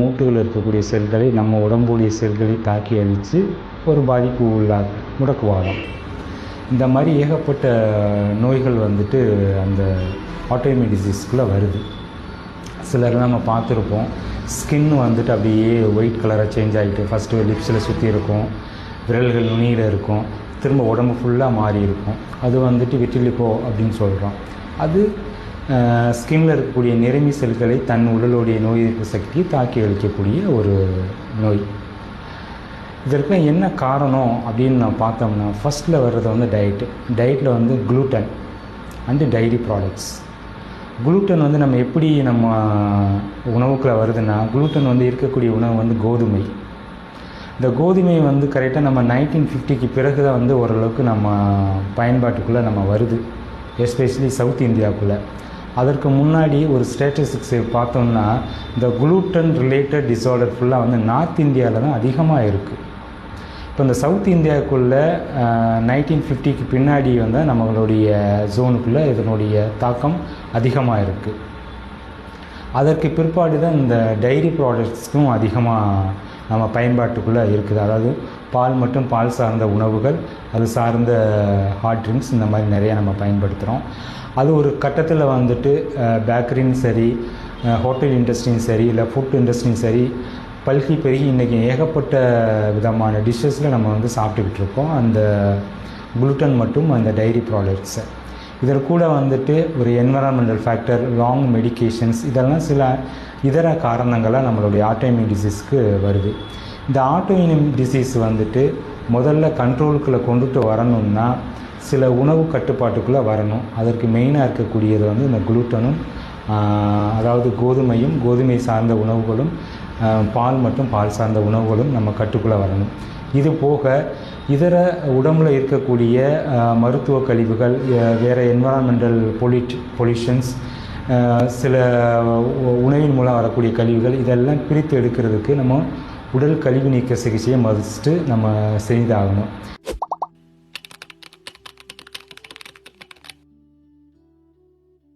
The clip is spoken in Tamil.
மூட்டுகள் இருக்கக்கூடிய செல்களை நம்ம உடம்புடைய செல்களை தாக்கி அழித்து ஒரு பாதிப்பு முடக்குவாதம், இந்த மாதிரி ஏகப்பட்ட நோய்கள் வந்துட்டு அந்த ஆட்டோஇம்யூன் டிசீஸ்க்குள்ளே வருது. சிலர் நம்ம பார்த்துருப்போம், ஸ்கின் வந்துட்டு அப்படியே ஒயிட் கலராக சேஞ்ச் ஆகிட்டு ஃபஸ்ட்டு லிப்ஸில் சுற்றி இருக்கும், விரல்கள் நுனியில் இருக்கும், திரும்ப உடம்பு ஃபுல்லாக மாறி இருக்கும். அது வந்துட்டு விட்டிலிகோ அப்படின்னு சொல்கிறோம். அது ஸ்கின்னில் இருக்கக்கூடிய நிறமி செல்களை தன் உடலுடைய நோய் எதிர்ப்பு சக்தியை தாக்கி அளிக்கக்கூடிய ஒரு நோய். இதற்கு என்ன காரணம் அப்படின்னு நான் பார்த்தோம்னா, ஃபஸ்ட்டில் வர்றது வந்து டயட்டில் வந்து gluten and diary products. Gluten வந்து நம்ம எப்படி நம்ம உணவுக்குள்ளே வருதுன்னா, குளூட்டன் வந்து இருக்கக்கூடிய உணவு வந்து கோதுமை. இந்த கோதுமை வந்து கரெக்டாக நம்ம 1950க்கு பிறகு தான் வந்து ஓரளவுக்கு நம்ம பயன்பாட்டுக்குள்ளே நம்ம வருது, எஸ்பெஷலி சவுத் இந்தியாவுக்குள்ளே. அதற்கு முன்னாடி ஒரு ஸ்டேட்டிஸ்டிக்ஸை பார்த்தோம்னா, இந்த குளூட்டன் ரிலேட்டட் டிஸார்டர் ஃபுல்லாக வந்து நார்த் இந்தியாவில் தான் அதிகமாக இருக்குது. இப்போ இந்த சவுத் இந்தியாவுக்குள்ளே 1950க்கு பின்னாடி வந்து நம்மளுடைய ஜோனுக்குள்ளே இதனுடைய தாக்கம் அதிகமாக இருக்குது. அதற்கு பிற்பாடு தான் இந்த டைரி ப்ராடக்ட்ஸ்க்கும் அதிகமாக நம்ம பயன்பாட்டுக்குள்ளே இருக்குது. அதாவது பால் மற்றும் பால் சார்ந்த உணவுகள், அது சார்ந்த ஹாட் ட்ரிங்க்ஸ், இந்த மாதிரி நிறையா நம்ம பயன்படுத்துகிறோம். அது ஒரு கட்டத்தில் வந்துட்டு பேக்கரியும் சரி, ஹோட்டல் இண்டஸ்ட்ரியும் சரி, இல்லை ஃபுட் இண்டஸ்ட்ரியும் சரி பல்கி பெருகி இன்றைக்கி ஏகப்பட்ட விதமான டிஷ்ஷஸில் நம்ம வந்து சாப்பிட்டுக்கிட்டு இருக்கோம் அந்த குளுட்டன் மற்றும் அந்த டைரி ப்ராடக்ட்ஸை. இதற்கு கூட வந்துட்டு ஒரு என்விரான்மெண்டல் ஃபேக்டர், லாங் மெடிக்கேஷன்ஸ், இதெல்லாம் சில இதர காரணங்களாக நம்மளுடைய ஆட்டோஇம்யூன் டிசீஸ்க்கு வருது. இந்த ஆட்டோஇம்யூன் டிசீஸ் வந்துட்டு முதல்ல கண்ட்ரோலுக்குள்ளே கொண்டுட்டு வரணும்னா சில உணவு கட்டுப்பாட்டுக்குள்ளே வரணும். அதற்கு மெயினாக இருக்கக்கூடியது வந்து இந்த குளூட்டனும், அதாவது கோதுமையும், கோதுமை சார்ந்த உணவுகளும், பால் மற்றும் பால் சார்ந்த உணவுகளும் நம்ம கட்டுக்குள்ளே வரணும். இது போக இதர உடம்பில் இருக்கக்கூடிய மருத்துவ கழிவுகள், வேறு என்விரான்மெண்டல் பொல்யூஷன்ஸ், சில உணவின் மூலம் வரக்கூடிய கழிவுகள், இதெல்லாம் பிரித்து எடுக்கிறதுக்கு நம்ம உடல் கழிவு நீக்க சிகிச்சையை மதிச்சுட்டு நம்ம செய்தாகணும்.